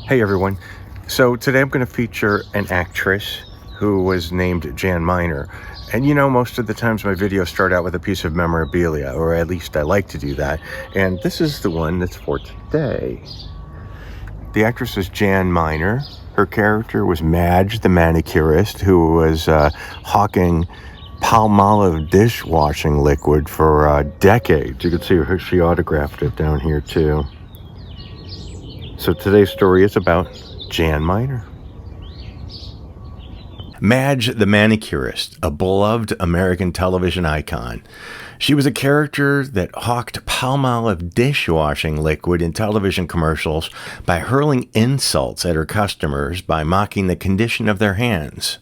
Hey everyone. So today I'm going to feature an actress who was named Jan Miner. And most of the times my videos start out with a piece of memorabilia, or at least I like to do that. And this is the one that's for today. The actress is Jan Miner. Her character was Madge The Manicurist, who was hawking Palmolive dishwashing liquid for decades. You can see she autographed it down here too. So today's story is about Jan Miner. Madge the Manicurist, a beloved American television icon. She was a character that hawked Palmolive dishwashing liquid in television commercials by hurling insults at her customers by mocking the condition of their hands.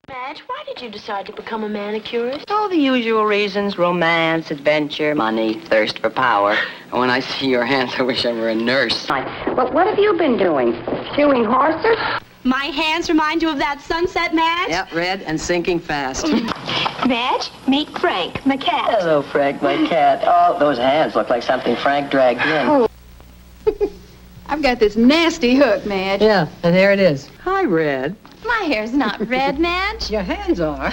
Madge, why did you decide to become a manicurist? Oh, the usual reasons: romance, adventure, money, thirst for power. And when I see your hands, I wish I were a nurse. But what have you been doing? Shoeing horses? My hands remind you of that sunset, Madge? Yep, red and sinking fast. Madge, meet Frank, my cat. Hello, Frank, my cat. Oh, those hands look like something Frank dragged in. Oh. I've got this nasty hook, Madge. Yeah, and there it is. Hi, Red. My hair's not red, Madge. Your hands are.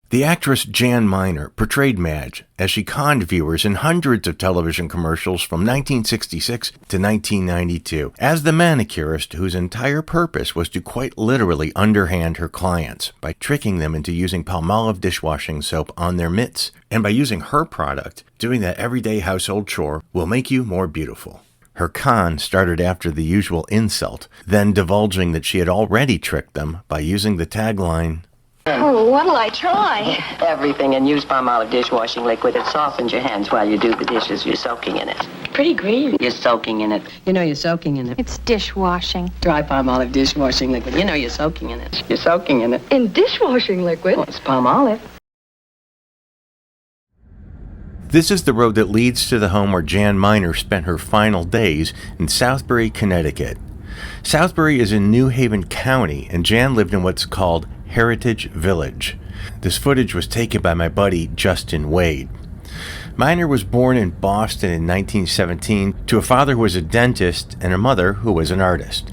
The actress Jan Miner portrayed Madge as she conned viewers in hundreds of television commercials from 1966 to 1992 as the manicurist whose entire purpose was to quite literally underhand her clients by tricking them into using Palmolive dishwashing soap on their mitts. And by using her product, doing that everyday household chore will make you more beautiful. Her con started after the usual insult, then divulging that she had already tricked them by using the tagline, Oh, what'll I try? Everything, and use Palmolive dishwashing liquid. It softens your hands while you do the dishes. You're soaking in it. Pretty green. You're soaking in it. You know you're soaking in it. It's dishwashing. Try Palmolive dishwashing liquid. You know you're soaking in it. You're soaking in it. In dishwashing liquid? Oh, it's Palmolive. This is the road that leads to the home where Jan Miner spent her final days in Southbury, Connecticut. Southbury is in New Haven County, and Jan lived in what's called Heritage Village. This footage was taken by my buddy Justin Wade. Miner was born in Boston in 1917 to a father who was a dentist and a mother who was an artist.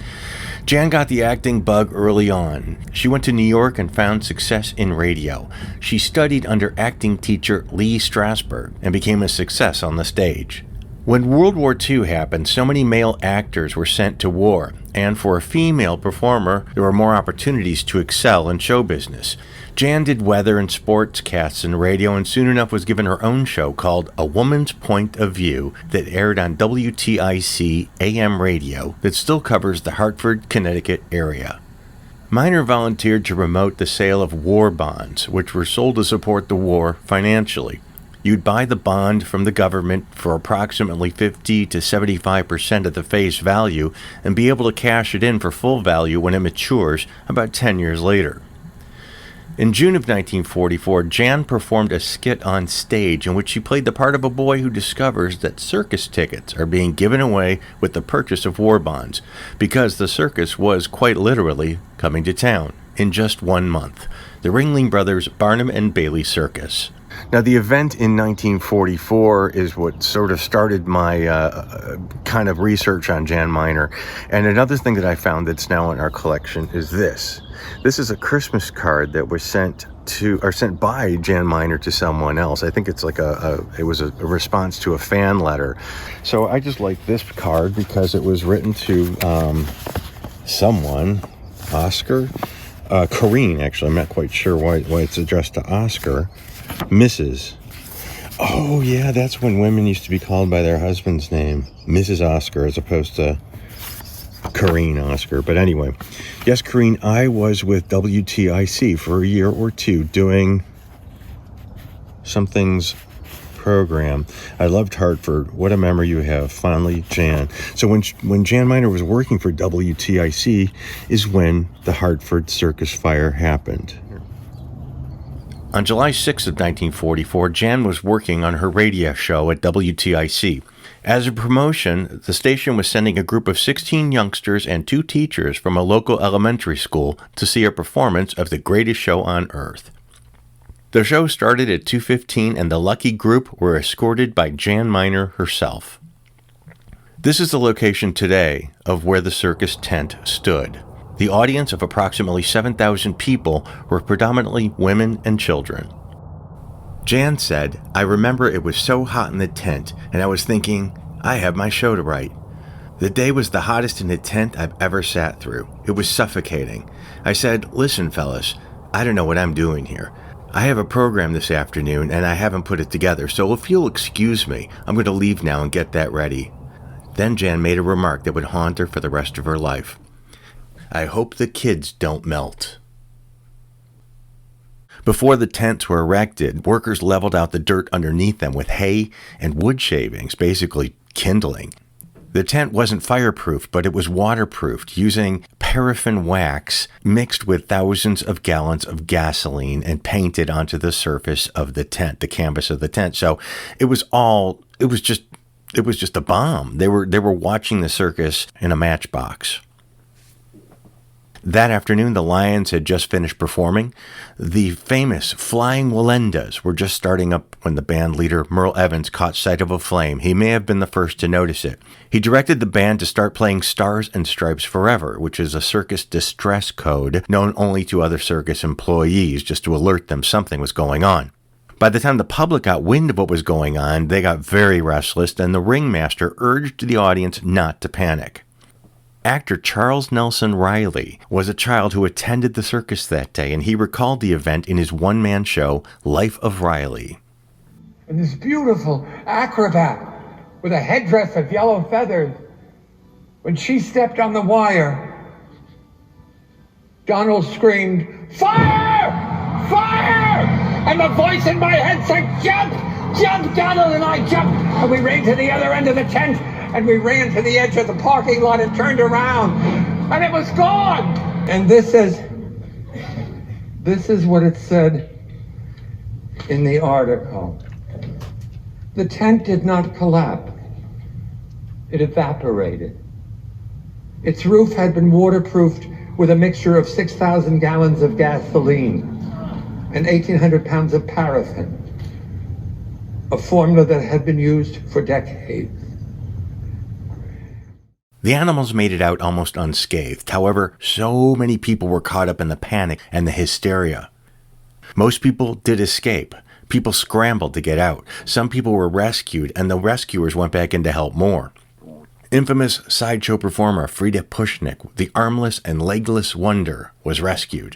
Jan got the acting bug early on. She went to New York and found success in radio. She studied under acting teacher Lee Strasberg and became a success on the stage. When World War II happened, so many male actors were sent to war, and for a female performer, there were more opportunities to excel in show business. Jan did weather and sportscasts in radio, and soon enough was given her own show called A Woman's Point of View that aired on WTIC AM radio that still covers the Hartford, Connecticut area. Miner volunteered to promote the sale of war bonds, which were sold to support the war financially. You'd buy the bond from the government for approximately 50 to 75% of the face value and be able to cash it in for full value when it matures about 10 years later. In June of 1944, Jan performed a skit on stage in which she played the part of a boy who discovers that circus tickets are being given away with the purchase of war bonds because the circus was quite literally coming to town in just 1 month. The Ringling Brothers Barnum and Bailey Circus. Now, the event in 1944 is what sort of started my kind of research on Jan Miner. And another thing that I found that's now in our collection is this. This is a Christmas card that was sent by Jan Miner to someone else. I think it's like it was a response to a fan letter. So I just like this card because it was written to someone, Oscar, Corrine, actually. I'm not quite sure why it's addressed to Oscar. Mrs. Oh, yeah, that's when women used to be called by their husband's name. Mrs. Oscar as opposed to Corrine Oscar. But anyway, yes, Corrine, I was with WTIC for a year or two doing something's program. I loved Hartford. What a memory you have. Fondly, Jan. So when Jan Miner was working for WTIC is when the Hartford Circus fire happened. On July 6th of 1944, Jan was working on her radio show at WTIC. As a promotion, the station was sending a group of 16 youngsters and 2 teachers from a local elementary school to see a performance of The Greatest Show on Earth. The show started at 2:15 and the lucky group were escorted by Jan Miner herself. This is the location today of where the circus tent stood. The audience of approximately 7,000 people were predominantly women and children. Jan said, "I remember it was so hot in the tent, and I was thinking, I have my show to write. The day was the hottest in the tent I've ever sat through. It was suffocating. I said, listen, fellas, I don't know what I'm doing here. I have a program this afternoon, and I haven't put it together, so if you'll excuse me, I'm going to leave now and get that ready." Then Jan made a remark that would haunt her for the rest of her life. "I hope the kids don't melt." Before the tents were erected, workers leveled out the dirt underneath them with hay and wood shavings, basically kindling. The tent wasn't fireproof, but it was waterproofed using paraffin wax mixed with thousands of gallons of gasoline and painted onto the surface of the tent, the canvas of the tent. So it was just a bomb. They were watching the circus in a matchbox. That afternoon, the Lions had just finished performing. The famous Flying Wallendas were just starting up when the band leader, Merle Evans, caught sight of a flame. He may have been the first to notice it. He directed the band to start playing Stars and Stripes Forever, which is a circus distress code known only to other circus employees, just to alert them something was going on. By the time the public got wind of what was going on, they got very restless, and the ringmaster urged the audience not to panic. Actor Charles Nelson Reilly was a child who attended the circus that day, and he recalled the event in his one-man show, Life of Reilly. And this beautiful acrobat with a headdress of yellow feathers, when she stepped on the wire, Donald screamed, "Fire! Fire!" And the voice in my head said, "Jump! Jump, Donald!" And I jumped, and we ran to the other end of the tent, and we ran to the edge of the parking lot and turned around, and it was gone. And this is what it said in the article. The tent did not collapse. It evaporated. Its roof had been waterproofed with a mixture of 6,000 gallons of gasoline and 1,800 pounds of paraffin, a formula that had been used for decades. The animals made it out almost unscathed. However, so many people were caught up in the panic and the hysteria. Most people did escape. People scrambled to get out. Some people were rescued, and the rescuers went back in to help more. Infamous sideshow performer Frida Pushnik, the armless and legless wonder, was rescued.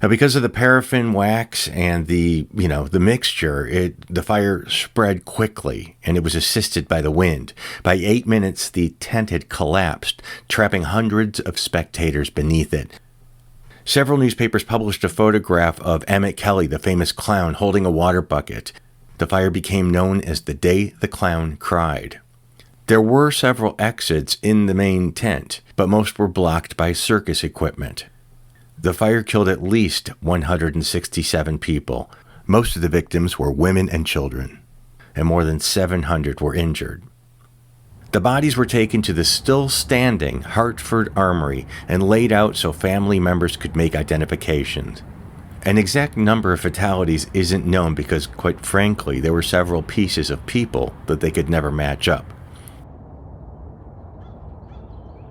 Now, because of the paraffin wax and the mixture, the fire spread quickly, and it was assisted by the wind. By 8 minutes, the tent had collapsed, trapping hundreds of spectators beneath it. Several newspapers published a photograph of Emmett Kelly, the famous clown, holding a water bucket. The fire became known as the Day the Clown Cried. There were several exits in the main tent, but most were blocked by circus equipment. The fire killed at least 167 people. Most of the victims were women and children, and more than 700 were injured. The bodies were taken to the still-standing Hartford Armory and laid out so family members could make identifications. An exact number of fatalities isn't known because, quite frankly, there were several pieces of people that they could never match up.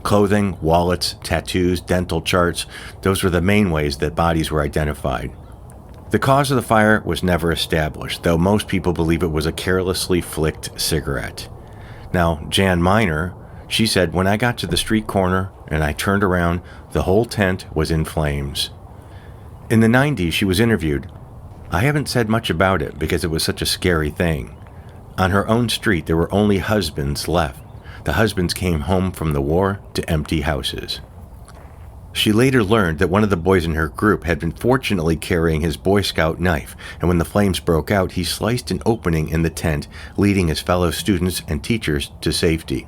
Clothing, wallets, tattoos, dental charts, those were the main ways that bodies were identified. The cause of the fire was never established, though most people believe it was a carelessly flicked cigarette. Now, Jan Miner, she said, "When I got to the street corner and I turned around, the whole tent was in flames." In the 90s, she was interviewed. "I haven't said much about it because it was such a scary thing. On her own street, there were only husbands left. The husbands came home from the war to empty houses." She later learned that one of the boys in her group had been fortunately carrying his Boy Scout knife, and when the flames broke out, he sliced an opening in the tent, leading his fellow students and teachers to safety.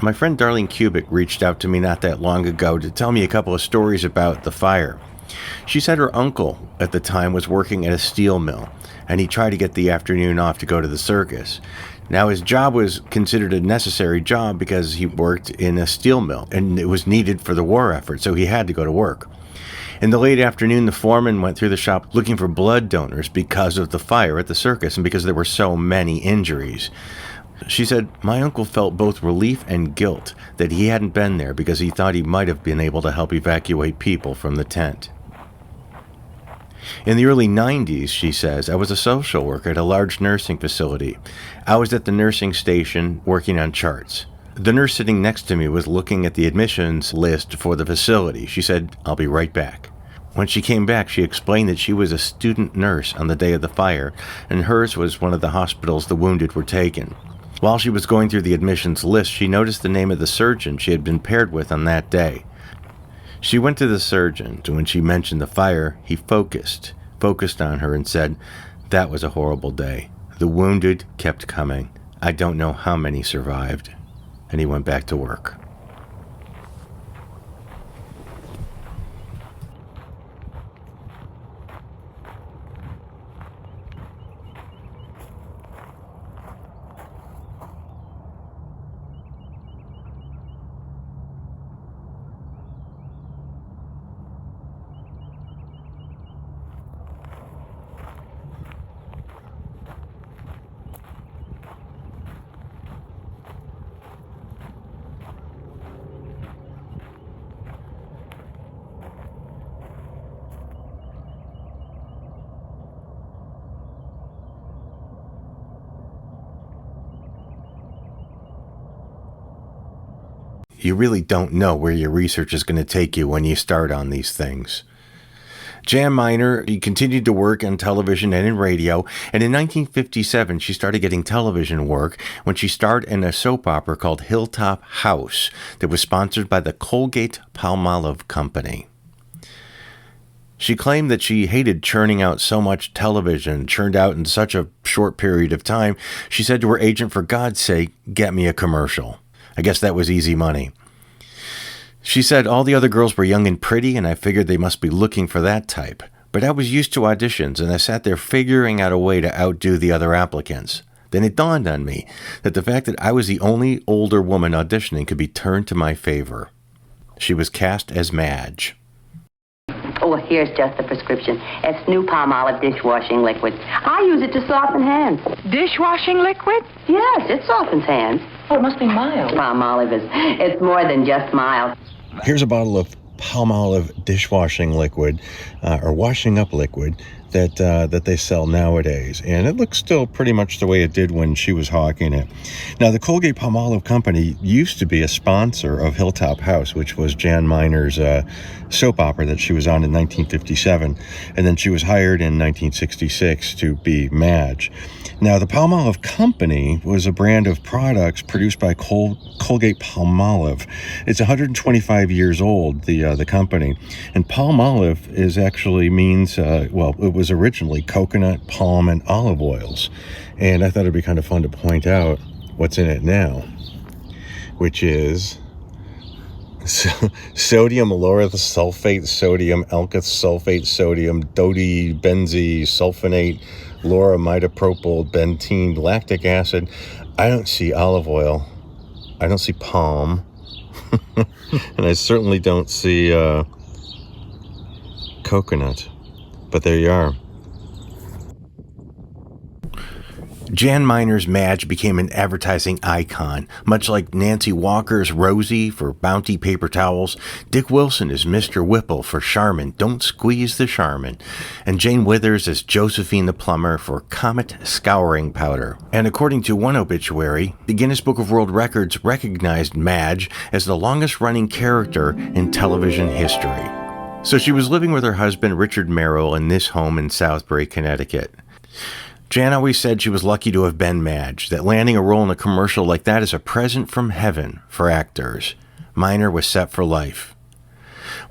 My friend Darlene Kubik reached out to me not that long ago to tell me a couple of stories about the fire. She said her uncle at the time was working at a steel mill, and he tried to get the afternoon off to go to the circus. Now, his job was considered a necessary job because he worked in a steel mill, and it was needed for the war effort, so he had to go to work. In the late afternoon, the foreman went through the shop looking for blood donors because of the fire at the circus and because there were so many injuries. She said, "My uncle felt both relief and guilt that he hadn't been there because he thought he might have been able to help evacuate people from the tent." In the early 90s, she says, I was a social worker at a large nursing facility. I was at the nursing station working on charts. The nurse sitting next to me was looking at the admissions list for the facility. She said, "I'll be right back." When she came back, she explained that she was a student nurse on the day of the fire, and hers was one of the hospitals the wounded were taken. While she was going through the admissions list, she noticed the name of the surgeon she had been paired with on that day. She went to the surgeon, and when she mentioned the fire, he focused on her and said, "That was a horrible day. The wounded kept coming. I don't know how many survived." And he went back to work. You really don't know where your research is going to take you when you start on these things. Jan Miner, he continued to work on television and in radio, and in 1957 she started getting television work when she starred in a soap opera called Hilltop House that was sponsored by the Colgate-Palmolive Company. She claimed that she hated churning out so much television, churned out in such a short period of time. She said to her agent, "For God's sake, get me a commercial." I guess that was easy money. She said all the other girls were young and pretty, and I figured they must be looking for that type. But I was used to auditions, and I sat there figuring out a way to outdo the other applicants. Then it dawned on me that the fact that I was the only older woman auditioning could be turned to my favor. She was cast as Madge. Oh, here's just the prescription. It's new Palmolive dishwashing liquid. I use it to soften hands. Dishwashing liquid? Yes, it softens hands. Oh, it must be mild. Palmolive it's more than just mild. Here's a bottle of Palmolive dishwashing liquid, or washing up liquid, that they sell nowadays. And it looks still pretty much the way it did when she was hawking it. Now, the Colgate-Palmolive Company used to be a sponsor of Hilltop House, which was Jan Miner's soap opera that she was on in 1957. And then she was hired in 1966 to be Madge. Now, the Palmolive Company was a brand of products produced by Colgate-Palmolive. It's 125 years old, the company. And Palmolive is actually means, it was originally coconut, palm, and olive oils. And I thought it'd be kind of fun to point out what's in it now, which is sodium lauryl sulfate, sodium alkyl sulfate, sodium dodibenzylsulfonate, lauramidopropyl benzene, lactic acid. I don't see olive oil. I don't see palm. And I certainly don't see coconut. But there you are. Jan Miner's Madge became an advertising icon, much like Nancy Walker's Rosie for Bounty paper towels, Dick Wilson as Mr. Whipple for Charmin, Don't Squeeze the Charmin, and Jane Withers as Josephine the Plumber for Comet scouring powder. And according to one obituary, the Guinness Book of World Records recognized Madge as the longest-running character in television history. So she was living with her husband, Richard Merrill, in this home in Southbury, Connecticut. Jan always said she was lucky to have been Madge, that landing a role in a commercial like that is a present from heaven for actors. Miner was set for life.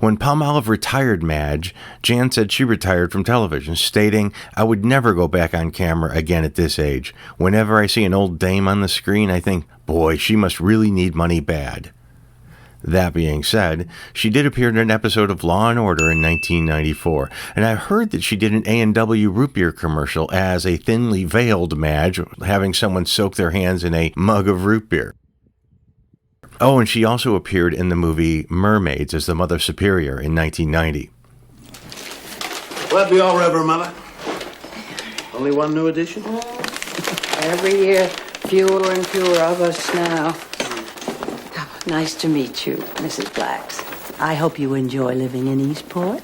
When Palmolive retired Madge, Jan said she retired from television, stating, "I would never go back on camera again at this age. Whenever I see an old dame on the screen, I think, boy, she must really need money bad." That being said, she did appear in an episode of Law & Order in 1994, and I heard that she did an A&W root beer commercial as a thinly veiled Madge, having someone soak their hands in a mug of root beer. Oh, and she also appeared in the movie Mermaids as the Mother Superior in 1990. Will that be all, Reverend Mother? Only one new edition? Every year, fewer and fewer of us now. Nice to meet you, Mrs. Blacks. I hope you enjoy living in Eastport.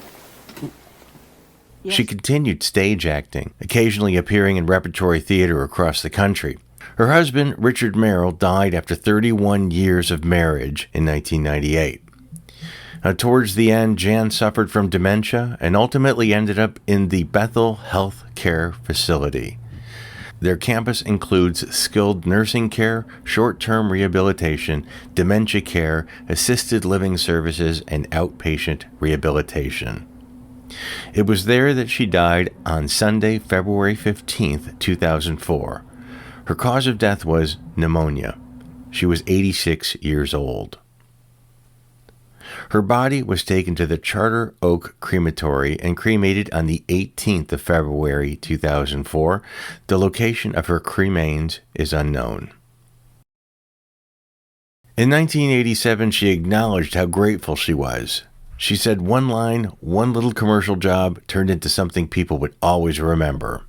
She continued stage acting, occasionally appearing in repertory theater across the country. Her husband, Richard Merrill, died after 31 years of marriage in 1998. Now, towards the end, Jan suffered from dementia and ultimately ended up in the Bethel Health Care Facility. Their campus includes skilled nursing care, short-term rehabilitation, dementia care, assisted living services, and outpatient rehabilitation. It was there that she died on Sunday, February 15th, 2004. Her cause of death was pneumonia. She was 86 years old. Her body was taken to the Charter Oak Crematory and cremated on the 18th of February 2004. The location of her cremains is unknown. In 1987, she acknowledged how grateful she was. She said one line, one little commercial job turned into something people would always remember.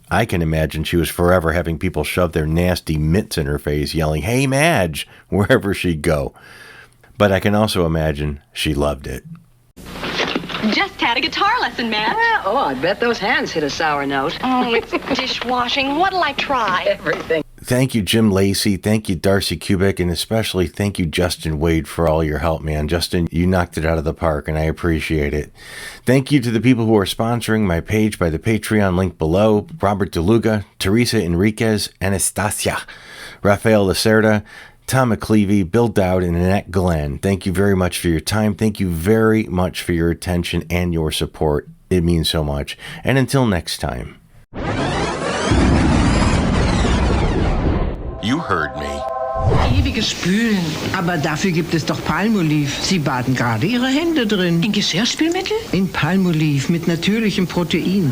I can imagine she was forever having people shove their nasty mitts in her face, yelling, "Hey, Madge," wherever she'd go. But I can also imagine she loved it. Just had a guitar lesson, Madge. Oh, I bet those hands hit a sour note. Oh, it's dishwashing. What'll I try? Everything. Thank you, Jim Lacey. Thank you, Darcy Kubik. And especially thank you, Justin Wade, for all your help, man. Justin, you knocked it out of the park, and I appreciate it. Thank you to the people who are sponsoring my page by the Patreon link below. Robert DeLuga, Teresa Enriquez, Anastasia, Rafael Lacerda, Tom McClevey, Bill Dowd, and Annette Glenn. Thank you very much for your time. Thank you very much for your attention and your support. It means so much. And until next time. You heard me. Ewiges Spülen. Aber dafür gibt es doch Palmolive. Sie baden gerade Ihre Hände drin. In Geschirrspülmittel? In Palmolive mit natürlichem Protein.